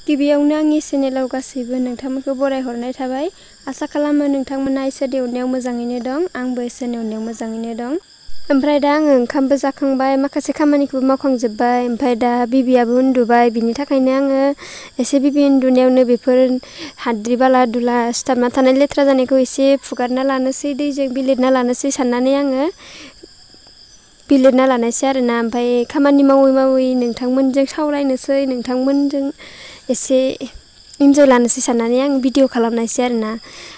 गिबियावनो आंनि चेनेलाव गासैबो नोंथांमोनखौ बरायहरनाय थाबाय। आसा खालामो नोंथांमोना इसोरनि अननायाव मोजाङैनो दं। आंबो इसोरनि अननायाव मोजाङैनो दं। ओमफ्राय दा आङो ओंखामबो जाखांबाय, माखासे खामानिखौबो मावखांजोब्बाय। ओमफ्राय दा बिबियाबो उन्दुबाय। बिनि थाखायनो आङो एसे बिबि उन्दुनायावनो बेफोर हाद्रि बाला दुला सिथाबना थानाय लेथ्रा जानायखौ एसे फुगारना लानोसै, दैजों बिलिरना लानोसै साननानै आङो बिलिरना लानायसै आरोना। ओमफ्राय खामानि मावै मावै नोंथांमोनजों सावरायनोसै, नोंथांमोनजों एसे इन्जय लानोसै साननानै आं भिडिअ खालामनायसै आरोना।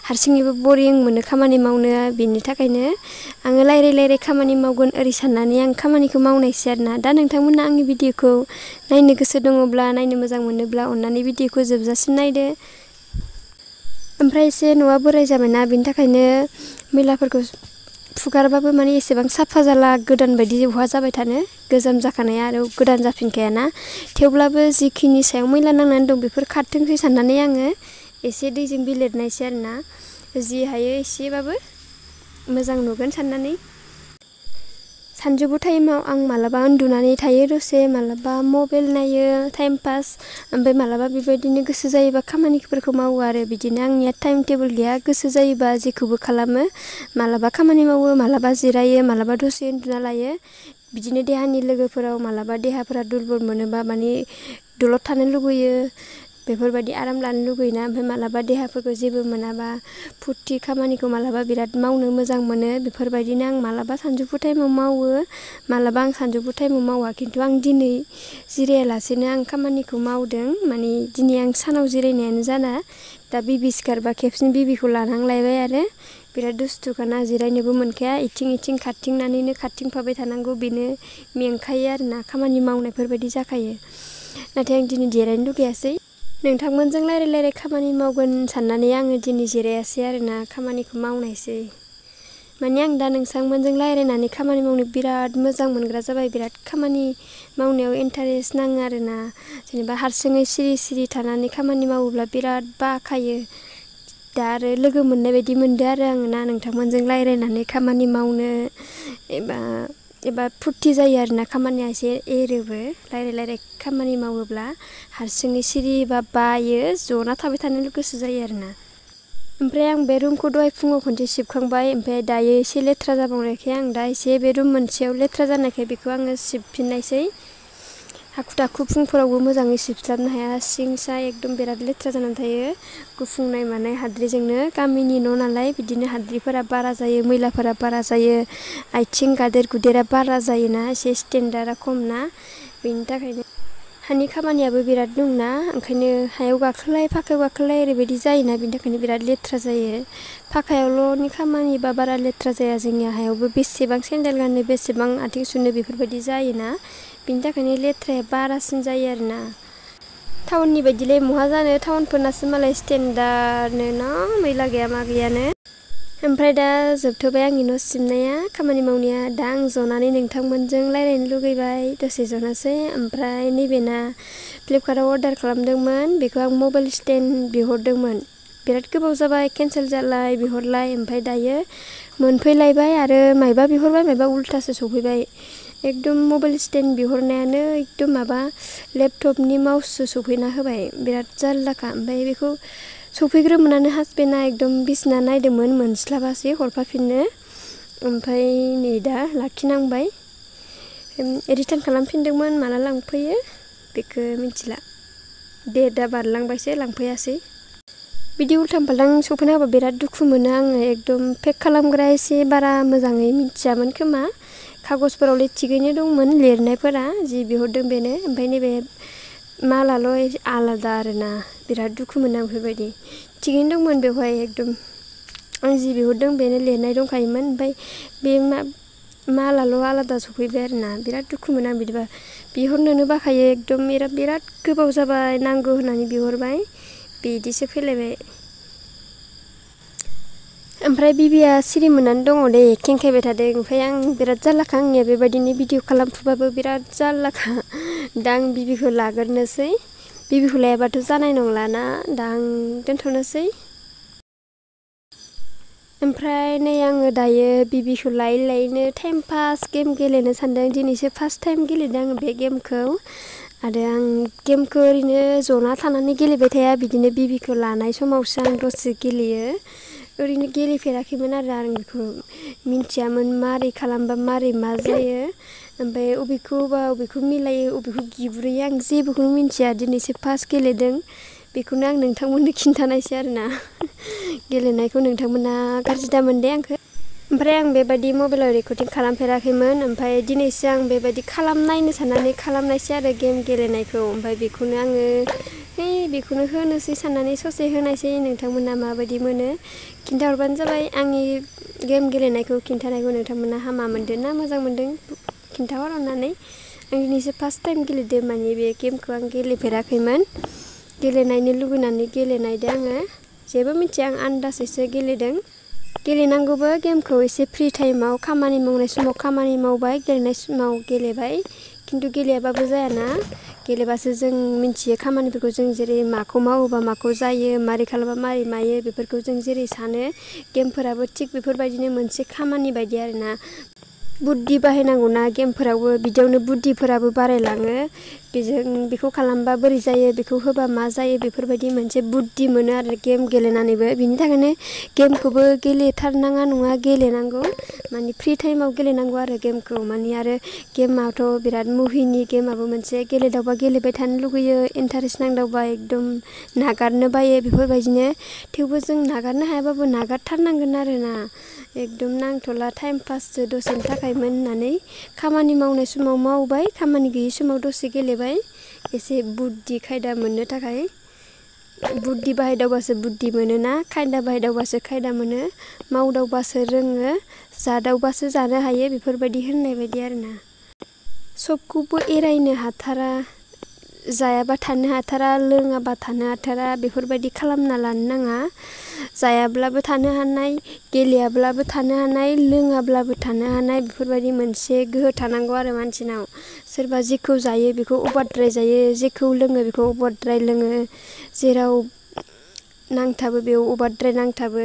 हारसिङैबो बरिं मोनो खामानि मावनो, बिनि थाखायनो आङो लायराय लायराय खामानि मावगोन ओरै साननानै आं खामानिखौ मावनायसै आरोना। दा नोंथांमोना आंनि भिडिअखौ नायनो गोसो दङब्ला, नायनो मोजां मोनोब्ला अननानै भिडिअखौ जोबजासिम नायदो। ओमफ्राय एसे न'आ बोराय जाबायना, बिनि थाखायनो मैलाफोरखौ फुगारबाबो माने एसेबां साफा जाला, गोदान बायदि बहा जाबाय थानो, गोजाम जाखानाया आरो गोदान जाफिनखायाना। थेवब्लाबो जिखिनि सायाव मैला नांनानै दं बेफोर खारथोंसै साननानै आङो एसे दैजों बिलिरनायसै आरोना। जि हायो एसेबाबो मोजां नुगोन साननानै। सानजौफु टाइमाव आं मालाबा उन्दुनानै थायो दसे, मालाबा मबाइल नायो टाइम पास, ओमफ्राय मालाबा बेबायदिनो गोसो जायोबा खामानिफोरखौ मावो आरो। बिदिनो आंनिया टाइम टेबोल गैया, गोसो जायोबा जेखौबो खालामो। मालाबा खामानि मावो, मालाबा जिरायो, मालाबा दसे उन्दुना लायो। बिदिनो देहानि लोगोफोराव मालाबा देहाफोरा दुरबल मोनोबा माने दलद थानो लुगैयो, बेफोरबायदि आराम लानो लुगैयोना। ओमफ्राय मालाबा देहाफोरखौ जेबो मोनाबा फुरथि खामानिखौ मालाबा बिराद मावनो मोजां मोनो। बेफोरबायदिनो आं मालाबा सानजौफु टाइमाव मावो, मालाबा आं सानजौफु टाइमाव मावा। खिन्थु आं दिनै जिरायालासेनो आं खामानिखौ मावदों, माने दिनै आं सानाव जिरायनायानो जाना। दा बिबि सिखारबा खेबसेनो बिबिखौ लानांलायबाय आरो। बिराद दुस्थुखाना, जिरायनोबो मोनखाया, इथिं इथिं खारथिंनानैनो खारथिंफाबाय थानांगौ, बेनो मेंखायो आरोना, खामानि मावनायफोरबायदि जाखायो। नाथाय आं दिनै जिरायनो लुगैयासै। नोंथांमोनजों लायराय लायराय खामानि मावगोन साननानै आङो दिनै जिरायासै आरोना, खामानिखौ मावनायसै। माने आं दा नोंथांमोनजों लायरायनानै खामानि मावनो बिराद मोजां मोनग्रा जाबाय, बिराद खामानि मावनायाव इन्टारेस्ट नाङो आरोना। जेनेबा हारसिङै सिरि सिरि थानानै खामानि मावोब्ला बिराद बाखायो। दा आरो लोगो मोननाय बायदि मोनदो आरो आङो ना, नोंथांमोनजों लायरायनानै खामानि मावनो एबा फुरथि जायो आरोना, खामानिया एसे एरोबो लायराय लायराय खामानि मावोब्ला। हारसिङै सिरिबा बायो, जना थाबाय थानो गोसो जायो आरोना। ओमफ्राय आं बे रुमखौ दहाय फुङाव खनसे सिबखांबाय, ओमफ्राय दायो एसे लेथ्रा जाबावनायखाय आं दा एसे बे रुम मोनसेयाव लेथ्रा जानायखाय बेखौ आङो सिबफिननायसै। हाखु दाखु फुंफोरावबो मोजाङै सिबस्लाबनो हाया, सिं सा एकदम बिराद लेथ्रा जानानै थायो। गुफुंनाय मानाय हाद्रिजोंनो, गामिनि न' नालाय बिदिनो हाद्रिफोरा बारा जायो, मैलाफोरा बारा जायो, आथिं गादेर गुदेरा बारा जायोना, एसे स्टेन्डार्डआ खम ना। बेनि थाखायनो हानि खामानियाबो बिराद दंना, ओंखायनो हायाव गाखोलाय फाखायाव गाखोलाय ओरैबायदि जायोना, बिनि थाखायनो बिराद लेथ्रा जायो। फाखायावल'नि खामानिबा बारा लेथ्रा जाया, जोंनि हायावबो बेसेबां सेन्देल गाननो, बेसेबां आथिं सुनो, बेफोरबायदि जायोना। बिनि थाखायनो लेथ्राया बारासिन जायो आरोना। टाउननि बायदिलाय महा जानो, टाउनफोरनासो मालाय स्टेन्डार्डनो ना, मैला गैया मा गैयानो। ओमफ्राय दा जोबथ'बाय आंनि न' सिबनाया, खामानि मावनाया। दा आं जनानै नोंथांमोनजों लायरायनो लुगैबाय, दसे जनोसै। ओमफ्राय नैबेना फ्लिपकार्टआव अर्डार खालामदोंमोन, बेखौ आं मबाइल स्टेन्ड बिहरदोंमोन। बिराद गोबाव जाबाय, केन्सेल जालाय बिहरलाय, ओमफ्राय दायो मोनफैलायबाय आरो मायबा बिहरबाय मायबा उल्थासो सफैबाय। एकदम मबाइल स्टेन्ड बिहरनायानो एकदम माबा लेपटपनि माउससो सफैना होबाय, बिराद जारलाखा। ओमफ्राय बेखौ सफैग्रोमोनानो हासबेन्डआ एकदम बिसिना नायदोंमोन, मोनस्लाबासै हरफाफिननो। ओमफ्राय नै दा लाखिनांबाय। रिटार्न खालामफिनदोंमोन, माला लांफैयो बेखौ मिथिला। डेटआ बारलांबायसो, लांफैयासै। बिदि उल्थां फाल्थां सफैना होबा बिराद दुखु मोनो आङो। एकदम पेक खालामग्रा एसे बारा मोजाङै मिथियामोन खोमा, खागजफोरावलाय थिगैनो दंमोन लिरनायफोरा, जि बिहरदों बेनो। ओमफ्राय नैबे मालाल' आलादा आरोना, बिराद दुखु मोनो आं बेफोरबायदि। थिगैनो दंमोन बेवहाय, एकदम आं जि बिहरदों बेनो लिरनाय दंखायोमोन, ओमफ्राय बे मालाल' आलादा सफैबाय आरोना। बिराद दुखु मोनो आं बिदिबा, बिहरनोनो बाखायो एकदम बिराद गोबाव जाबाय नांगौ होननानै बिहरबाय, बिदिसो फैलायबाय। ओमफ्राय बिबिया सिरि मोननानै दङ दे, खेंखायबाय थादों। ओमफ्राय आं बिराद जारलाखा आंनिया, बेबायदिनो भिडिअ खालामफुबाबो बिराद जारलाखा। दा आं बिबिखौ लाग्रोनोसै, बिबिखौ लायाबाथ' जानाय नंलाना। दा आं दोनथ'नोसै। ओमफ्राय नै आङो दायो बिबिखौ लायैनो टाइम पास गेम गेलेनो सानदों। दिनैसो फार्स्ट टाइम गेलेदों आङो बे गेमखौ। आरो आं गेमखौ ओरैनो जना थानानै गेलेबाय थाया, बिदिनो बिबिखौ लानाय समावसो आं दसे गेलेयो। ओरैनो गेलेफेराखैमोन आरो आं बेखौ मिन्थियामोन मारै खालामबा मारै मा जायो। ओमफ्राय अबेखौ होबा अबेखौ मिलायो अबेखौ गिब्रेयो आं जेबोखौनो मिन्थिया, दिनैसो फार्स्ट गेलेदों। बेखौनो आं नोंथांमोननो खिन्थानायसै आरोना। गेलेनायखौ नोंथांमोना गाज्रि दामोन दे आंखौ। ओमफ्राय आं बेबायदि मबाइलाव रेकर्डिं खालामफेराखैमोन, ओमफ्राय दिनैसो आं बेबायदि खालामनायनो साननानै खालामनायसै आरो गेम गेलेनायखौ। ओमफ्राय बेखौनो आङो बेखौनो होनोसै साननानै ससे होनायसै, नोंथांमोना माबायदि मोनो खिन्थाहरबानो जाबाय। आंनि गेम गेलेनायखौ खिन्थानायखौ नोंथांमोना हामा मोनदों ना मोजां मोनदों खिन्थाहर अननानै। आं दिनैसो फार्स्ट टाइम गेलेदों, माने बे गेमखौ आं गेलेफेराखैमोन। गेलेनायनो लुगैनानै गेलेनायदो आङो, जेबो मिथिया आं आन्दासैसो गेलेदों। गेलेनांगौबो गेमखौ एसे फ्रि टाइमाव, खामानि मावनाय समाव खामानि मावबाय, गेलेनाय समाव गेलेबाय। खिन्थु गेलेयाबाबो जायाना, गेलेबासो जों मिन्थियो खामानिफोरखौ, जों जेरै माखौ मावोबा माखौ जायो, मारै खालामबा मारै मायो बेफोरखौ जों जेरै सानो। गेमफोराबो थिग बेफोरबायदिनो मोनसे खामानि बायदि आरोना। बुद्धि बाहायनांगौना गेमफोरावबो, बिदियावनो बुद्धिफोराबो बारायलाङो। बेखौ खालामबा बोरै जायो, बेखौ होबा मा जायो, बेफोरबायदि मोनसे बुद्धि मोनो आरो गेम गेलेनानैबो। बिनि थाखायनो गेमखौबो गेलेथारनाङा नङा, गेलेनांगौ। माने फ्रि टाइमाव गेलेनांगौ आरो गेमखौ। माने आरो गेमाथ' बिराद मुहिनि, गेमाबो मोनसे गेलेदावबा गेलेबाय थानो लुगैयो, इन्टारेस्ट नांदावबा एकदम नागारनो बायो बेफोरबायदिनो। थेवबो जों नागारनो हायाबाबो नागारथारनांगोन आरोना। एकदम नांथ'ला टाइम पाससो दसेनि थाखायमोन होननानै खामानि मावनाय समाव मावबाय, खामानि गैयि समाव दसे गेलेबाय, एसे बुद्धि खायदा मोननो थाखाय। बुद्धि बाहायदावबासो बुद्धि मोनोना, खायदा बाहायदावबासो खायदा मोनो, मावदावबासो रोङो, जादावबासो जानो हायो, बेफोरबायदि होननाय बायदि आरोना। सबखौबो एरायनो हाथारा, जायाबा थानो हाथारा, लोङाबा थानो हाथारा, बेफोरबायदि खालामना लानो नाङा। जायाब्लाबो थानो हानाय, गेलेयाब्लाबो थानो हानाय, लोङाब्लाबो थानो हानाय, बेफोरबायदि मोनसे गोहो थानांगौ आरो मानसिनाव। सोरबा जेखौ जायो बेखौ अभारद्राय जायो, जेखौ लोङो बेखौ अभारद्राय लोङो, जेराव नांथाबो बेयाव अभारद्राय नांथाबो,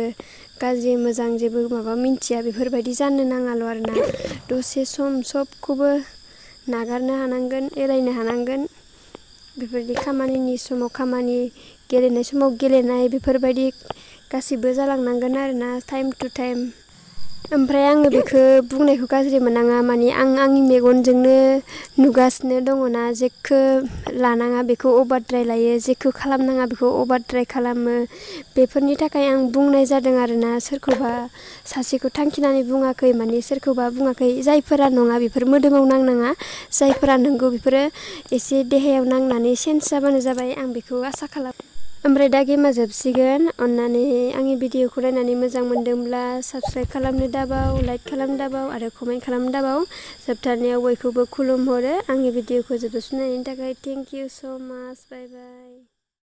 गाज्रि मोजां जेबो माबा मिन्थिया, बेफोरबायदि जानो नाङाल' आरोना। दसे सम सबखौबो नागारनो हानांगोन, एरायनो हानांगोन। बेफोरबायदि खामानिनि समाव खामानि, गेलेनाय समाव गेलेनाय, बेफोरबायदि गासिबो जालांनांगोन आरोना टाइम टु टाइम। ओमफ्राय आङो बेखौ बुंनायखौ गाज्रि मोननाङा, माने आं आंनि मेगनजोंनो नुगासिनो दङना, जेखौ लानाङा बेखौ अभारद्राय लायो, जेखौ खालामनाङा बेखौ अभारद्राय खालामो। बेफोरनि थाखाय आं बुंनाय जादों आरोना। सोरखौबा सासेखौ थांखिनानै बुङाखै, माने सोरखौबा बुङाखै। जायफोरा नङा बेफोर मोदोमाव नांनाङा, जायफोरा नंगौ बेफोरो एसे देहायाव नांनानै सेन्स जाबानो जाबाय, आं बेखौ आसा खालामो। ओमफ्राय दा गेमा जोबसिगोन, अन्नानै आंनि भिडिअखौ नायनानै मोजां मोनदोंब्ला साबस्क्राइब खालामनो दाबाव, लाइक खालामनो दाबाव आरो कमेन्ट खालामनो दाबाव। जोबथारनायाव बयखौबो खुलुमहरो। आंनि भिडिअखौ जोबजासिम नायनायनि थाखाय थेंक इउ स' माच, बाय बाय।